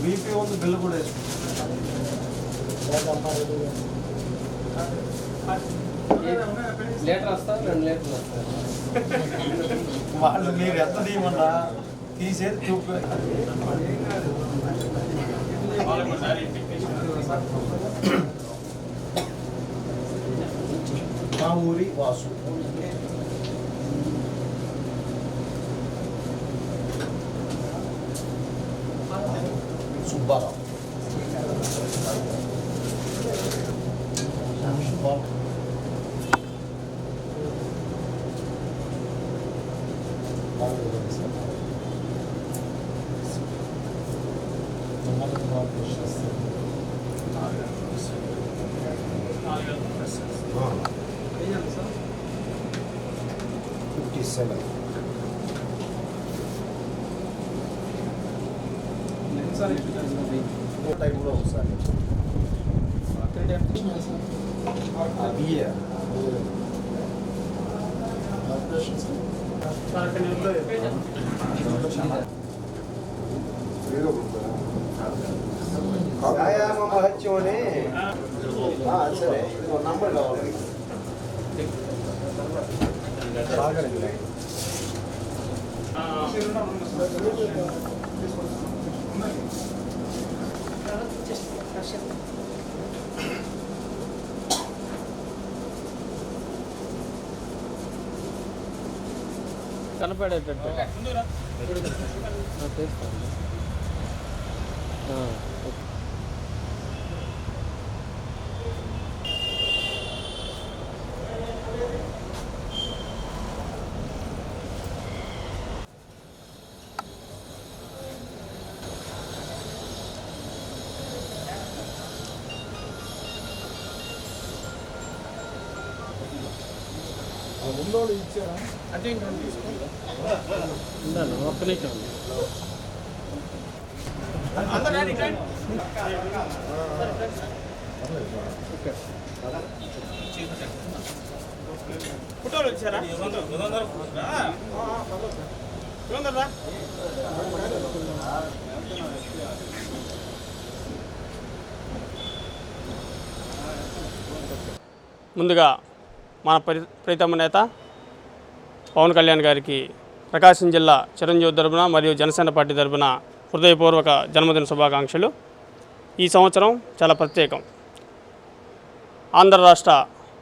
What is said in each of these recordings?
BP ఉంది bill కూడా litre వస్తా 2 లీటర్లు వస్తారు వాళ్ళు మీరు ఎంత తీయమన్నా తీసేది చూపు మా ఊరి వాసు సుబ్బారావు టైంలో ఒకసారి వ్యాయామ మహత్యం అని సరే నంబర్ కావాలి కనపడేటట్టు ముందోడు ఇచ్చారా అంటే ఇంకొంచెం తీసుకుంటా ఉండాలి ఒక్క నిమిషం ఫోటోలు వచ్చారా ముందుగా మన ప్రీతమ నేత పవన్ కళ్యాణ్ గారికి ప్రకాశం జిల్లా చిరంజీవి తరపున మరియు జనసేన పార్టీ తరపున హృదయపూర్వక జన్మదిన శుభాకాంక్షలు. ఈ సంవత్సరం చాలా ప్రత్యేకం. ఆంధ్ర రాష్ట్ర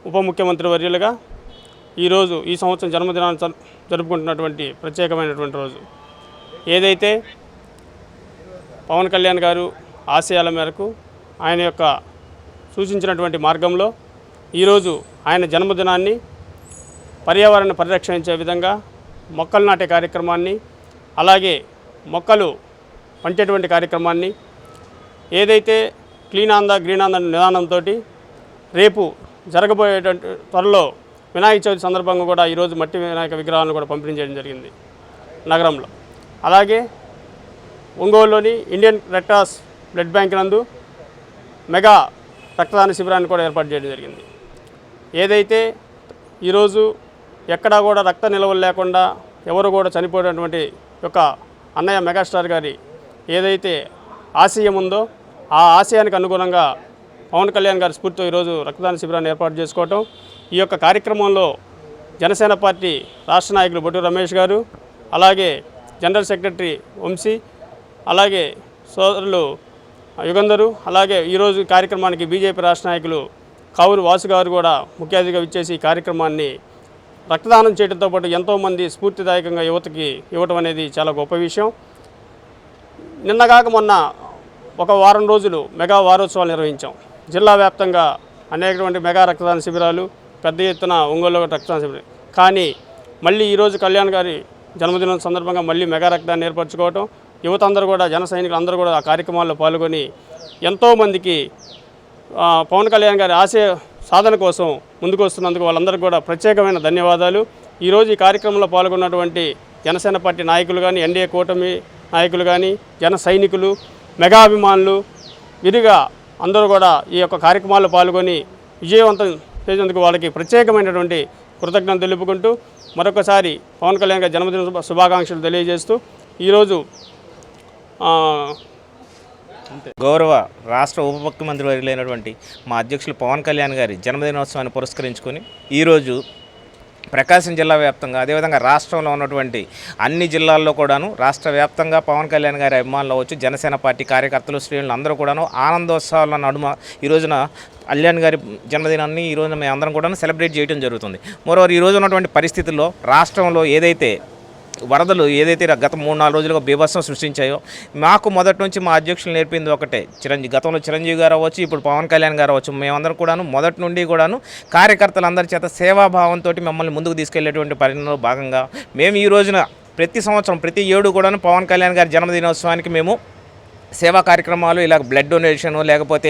ఉప ముఖ్యమంత్రి వర్యులుగా ఈరోజు ఈ సంవత్సరం జన్మదినాన్ని జరుపుకుంటున్నటువంటి ప్రత్యేకమైనటువంటి రోజు. ఏదైతే పవన్ కళ్యాణ్ గారు ఆశయాల మేరకు ఆయన యొక్క సూచించినటువంటి మార్గంలో ఈరోజు ఆయన జన్మదినాన్ని పర్యావరణ పరిరక్షించే విధంగా మొక్కలు నాటే కార్యక్రమాన్ని, అలాగే మొక్కలు పంచేటువంటి కార్యక్రమాన్ని, ఏదైతే clean on the green on the నిదానంతో రేపు జరగబోయేటువంటి త్వరలో వినాయక చవితి సందర్భంగా కూడా ఈరోజు మట్టి వినాయక విగ్రహాలను కూడా పంపిణీ చేయడం జరిగింది నగరంలో. అలాగే ఒంగోలులోని Indian red cross blood bank నందు మెగా రక్తదాన శిబిరాన్ని కూడా ఏర్పాటు చేయడం జరిగింది. ఏదైతే ఈరోజు ఎక్కడా కూడా రక్త నిల్వలు లేకుండా ఎవరు కూడా చనిపోయినటువంటి యొక్క అన్నయ్య మెగాస్టార్ గారి ఏదైతే ఆశయం ఉందో ఆ ఆశయానికి అనుగుణంగా పవన్ కళ్యాణ్ గారి స్ఫూర్తితో ఈరోజు రక్తదాన శిబిరాన్ని ఏర్పాటు చేసుకోవటం. ఈ యొక్క కార్యక్రమంలో జనసేన పార్టీ రాష్ట్ర నాయకులు బొట్టు రమేష్ గారు, అలాగే జనరల్ సెక్రటరీ వంశీ, అలాగే సోదరులు యుగంధరు, అలాగే ఈరోజు కార్యక్రమానికి బీజేపీ రాష్ట్ర నాయకులు కావూరు వాసు గారు కూడా ముఖ్య అతిథిగా ఇచ్చేసి ఈ కార్యక్రమాన్ని రక్తదానం చేయడంతో పాటు ఎంతోమంది స్ఫూర్తిదాయకంగా యువతకి ఇవ్వటం అనేది చాలా గొప్ప విషయం. నిన్నగాక మొన్న ఒక వారం రోజులు మెగా వారోత్సవాలు నిర్వహించాం. జిల్లా వ్యాప్తంగా అనేకటువంటి మెగా రక్తదాన శిబిరాలు, పెద్ద ఎత్తున ఒంగోలులో రక్తదాన శిబిరం. కానీ మళ్ళీ ఈరోజు కళ్యాణ్ గారి జన్మదినం సందర్భంగా మళ్ళీ మెగా రక్తదాన్ని ఏర్పరచుకోవటం, యువత అందరూ కూడా జన సైనికులు అందరూ కూడా ఆ కార్యక్రమాల్లో పాల్గొని ఎంతోమందికి పవన్ కళ్యాణ్ గారి ఆశయ సాధన కోసం ముందుకు వస్తున్నందుకు వాళ్ళందరికీ కూడా ప్రత్యేకమైన ధన్యవాదాలు. ఈరోజు ఈ కార్యక్రమంలో పాల్గొన్నటువంటి జనసేన పార్టీ నాయకులు కానీ, ఎన్డీఏ కూటమి నాయకులు కానీ, జన సైనికులు, మెగా అభిమానులు విరిగా అందరూ కూడా ఈ యొక్క కార్యక్రమాల్లో పాల్గొని విజయవంతం చేసేందుకు వాళ్ళకి ప్రత్యేకమైనటువంటి కృతజ్ఞతలు తెలుపుకుంటూ మరొకసారి పవన్ కళ్యాణ్ గారి జన్మదిన శుభాకాంక్షలు తెలియజేస్తూ ఈరోజు గౌరవ రాష్ట్ర ఉప ముఖ్యమంత్రి వర్యులైనటువంటి మా అధ్యక్షులు పవన్ కళ్యాణ్ గారి జన్మదినోత్సవాన్ని పురస్కరించుకొని ఈరోజు ప్రకాశం జిల్లా వ్యాప్తంగా అదేవిధంగా రాష్ట్రంలో ఉన్నటువంటి అన్ని జిల్లాల్లో కూడాను రాష్ట్ర వ్యాప్తంగా పవన్ కళ్యాణ్ గారి అభిమానులు అవ్వచ్చు, జనసేన పార్టీ కార్యకర్తలు, శ్రేణులు అందరూ కూడాను ఆనందోత్సవాల నడుమ ఈ రోజున కళ్యాణ్ గారి జన్మదినాన్ని ఈ రోజున మేము అందరం కూడా సెలబ్రేట్ చేయడం జరుగుతుంది. మరోవర్ ఈ రోజు ఉన్నటువంటి పరిస్థితుల్లో రాష్ట్రంలో ఏదైతే వరదలు గత 3-4 రోజులుగా బీభత్సం సృష్టించాయో మాకు మొదటి నుంచి మా అధ్యక్షులు నేర్పింది ఒకటే, గతంలో చిరంజీవి గారు అవ్వచ్చు, ఇప్పుడు పవన్ కళ్యాణ్ గారు అవ్వచ్చు, మేమందరం కూడాను మొదటి నుండి కూడాను కార్యకర్తలందరి చేత సేవాభావంతో మిమ్మల్ని ముందుకు తీసుకెళ్లేటువంటి పరిణామంలో భాగంగా మేము ఈ రోజున ప్రతి సంవత్సరం ప్రతి ఏడు కూడాను పవన్ కళ్యాణ్ గారి జన్మదినోత్సవానికి మేము సేవా కార్యక్రమాలు ఇలా బ్లడ్ డొనేషన్ లేకపోతే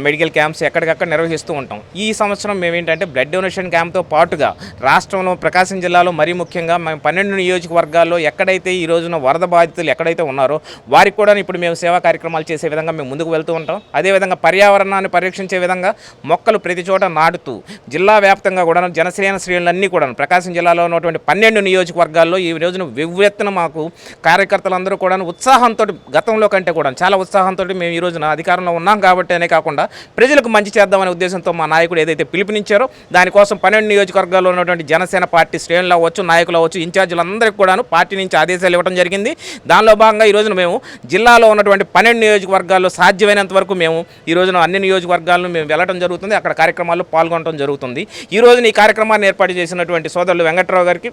మెడికల్ క్యాంప్స్ ఎక్కడికక్కడ నిర్వహిస్తూ ఉంటాం. ఈ సంవత్సరం మేమేంటంటే బ్లడ్ డొనేషన్ క్యాంప్తో పాటుగా రాష్ట్రంలో ప్రకాశం జిల్లాలో మరీ ముఖ్యంగా మేము 12 నియోజకవర్గాల్లో ఎక్కడైతే ఈ రోజున వరద బాధితులు ఎక్కడైతే ఉన్నారో వారికి కూడా ఇప్పుడు మేము సేవా కార్యక్రమాలు చేసే విధంగా మేము ముందుకు వెళ్తూ ఉంటాం. అదేవిధంగా పర్యావరణాన్ని పరిరక్షించే విధంగా మొక్కలు ప్రతి చోట నాటుతూ జిల్లా వ్యాప్తంగా కూడా జనసేన శ్రేణులన్నీ కూడా ప్రకాశం జిల్లాలో ఉన్నటువంటి 12 నియోజకవర్గాల్లో ఈ రోజున వివ్వెత్తున మాకు కార్యకర్తలందరూ కూడా ఉత్సాహంతో గతంలో కంటే కూడా చాలా ఉత్సాహంతో మేము ఈ రోజున అధికారంలో ఉన్నాం కాబట్టి అనే కాకుండా ప్రజలకు మంచి చేద్దామనే ఉద్దేశంతో మా నాయకుడు ఏదైతే పిలుపునిచ్చారో దానికోసం 12 నియోజకవర్గాల్లో ఉన్నటువంటి జనసేన పార్టీ శ్రేణులు అవ్వచ్చు, నాయకులు అవ్వచ్చు, ఇన్ఛార్జీలందరికీ కూడాను పార్టీ నుంచి ఆదేశాలు ఇవ్వడం జరిగింది. దానిలో భాగంగా ఈ రోజున మేము జిల్లాలో ఉన్నటువంటి 12 నియోజకవర్గాల్లో సాధ్యమైనంత వరకు మేము ఈ రోజున అన్ని నియోజకవర్గాలను మేము వెళ్ళడం జరుగుతుంది, అక్కడ కార్యక్రమాల్లో పాల్గొనడం జరుగుతుంది. ఈ రోజున ఈ కార్యక్రమాన్ని ఏర్పాటు చేసినటువంటి సోదరులు వెంకట్రావు గారికి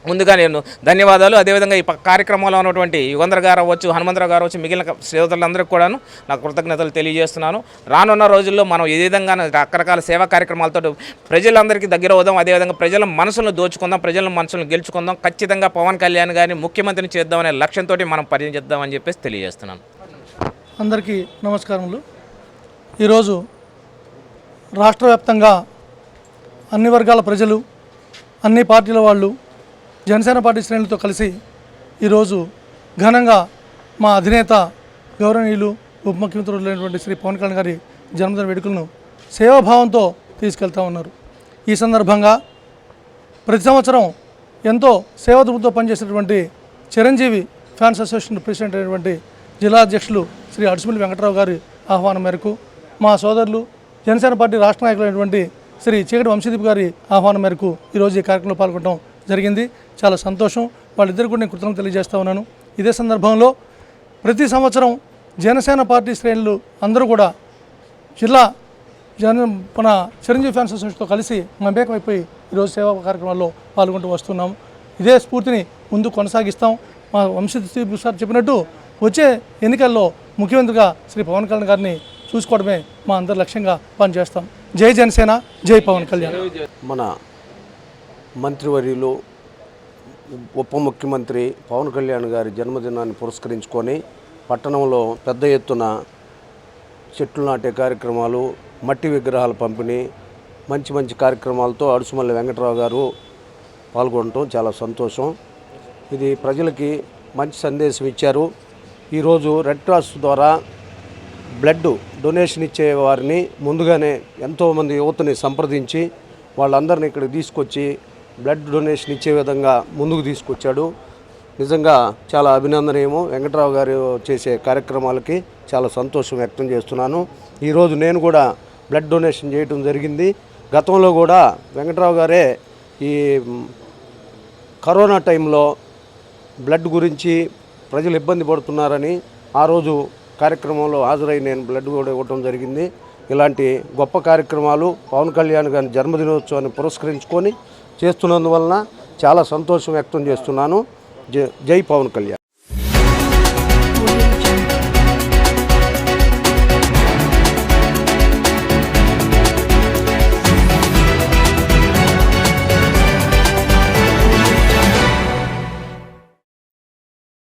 ముందుగా నేను ధన్యవాదాలు. అదేవిధంగా ఈ కార్యక్రమంలో ఉన్నటువంటి యుగంధర్ గారు అవ్వచ్చు, హనుమంతరావు గారు అవ్వచ్చు, మిగిలిన సోదరులందరికీ కూడాను నాకు కృతజ్ఞతలు తెలియజేస్తున్నాను. రానున్న రోజుల్లో మనం ఏ విధంగా రకరకాల సేవా కార్యక్రమాలతో ప్రజలందరికీ దగ్గర అవుదాం, అదేవిధంగా ప్రజల మనసులను దోచుకుందాం, ప్రజల మనసులను గెలుచుకుందాం, ఖచ్చితంగా పవన్ కళ్యాణ్ గారిని ముఖ్యమంత్రిని చేద్దామనే లక్ష్యంతో మనం పనిచేద్దామని చెప్పేసి తెలియజేస్తున్నాను. అందరికీ నమస్కారములు. ఈరోజు రాష్ట్ర వ్యాప్తంగా అన్ని వర్గాల ప్రజలు, అన్ని పార్టీల వాళ్ళు, జనసేన పార్టీ శ్రేణులతో కలిసి ఈరోజు ఘనంగా మా అధినేత గౌరవనీయులు ఉప ముఖ్యమంత్రులైనటువంటి శ్రీ పవన్ కళ్యాణ్ గారి జన్మదిన వేడుకలను సేవాభావంతో తీసుకెళ్తా ఉన్నారు. ఈ సందర్భంగా ప్రతి సంవత్సరం ఎంతో సేవాదృతితో పనిచేసినటువంటి చిరంజీవి ఫ్యాన్స్ అసోసియేషన్ ప్రెసిడెంట్ అయినటువంటి జిల్లా అధ్యక్షులు శ్రీ అడుసుమిల్లి వెంకట్రావు గారి ఆహ్వానం మేరకు మా సోదరులు జనసేన పార్టీ రాష్ట్ర నాయకులైనటువంటి శ్రీ చీకటి వంశీదీప్ గారి ఆహ్వానం మేరకు ఈరోజు ఈ కార్యక్రమంలో పాల్గొనడం జరిగింది. చాలా సంతోషం. వాళ్ళిద్దరు కూడా నేను కృతజ్ఞతలు తెలియజేస్తా ఉన్నాను. ఇదే సందర్భంలో ప్రతి సంవత్సరం జనసేన పార్టీ శ్రేణులు అందరూ కూడా మన చిరంజీవి ఫ్యాన్స్ అసోసియేషన్తో కలిసి మమేకమైపోయి ఈరోజు సేవా కార్యక్రమాల్లో పాల్గొంటూ వస్తున్నాం. ఇదే స్ఫూర్తిని ముందు కొనసాగిస్తాం. మా వంశీదీప్ సార్ చెప్పినట్టు వచ్చే ఎన్నికల్లో ముఖ్యమంత్రిగా శ్రీ పవన్ కళ్యాణ్ గారిని చూసుకోవడమే మా అందరి లక్ష్యంగా పనిచేస్తాం. జై జనసేన, జై పవన్ కళ్యాణ్. మన మంత్రివర్యులు ఉప ముఖ్యమంత్రి పవన్ కళ్యాణ్ గారి జన్మదినాన్ని పురస్కరించుకొని పట్టణంలో పెద్ద ఎత్తున చెట్లు నాటే కార్యక్రమాలు, మట్టి విగ్రహాల పంపిణీ, మంచి మంచి కార్యక్రమాలతో అడుసుమల్లి వెంకట్రావు గారు పాల్గొనడం చాలా సంతోషం. ఇది ప్రజలకి మంచి సందేశం ఇచ్చారు. ఈరోజు రెడ్ క్రాస్ ద్వారా బ్లడ్ డొనేషన్ ఇచ్చే వారిని ముందుగానే ఎంతోమంది యువతని సంప్రదించి వాళ్ళందరినీ ఇక్కడికి తీసుకొచ్చి బ్లడ్ డొనేషన్ ఇచ్చే విధంగా ముందుకు తీసుకొచ్చాడు. నిజంగా చాలా అభినందనీయము. వెంకట్రావు గారు చేసే కార్యక్రమాలకి చాలా సంతోషం వ్యక్తం చేస్తున్నాను. ఈరోజు నేను కూడా బ్లడ్ డొనేషన్ చేయడం జరిగింది. గతంలో కూడా వెంకట్రావు గారే ఈ కరోనా టైంలో బ్లడ్ గురించి ప్రజలు ఇబ్బంది పడుతున్నారని ఆ రోజు కార్యక్రమంలో హాజరై నేను బ్లడ్ కూడా ఇవ్వడం జరిగింది. ఇలాంటి గొప్ప కార్యక్రమాలు పవన్ కళ్యాణ్ గారి జన్మదినోత్సవాన్ని పురస్కరించుకొని చేస్తున్నందువలన చాలా సంతోషం వ్యక్తం చేస్తున్నాను. జై పవన్ కళ్యాణ్.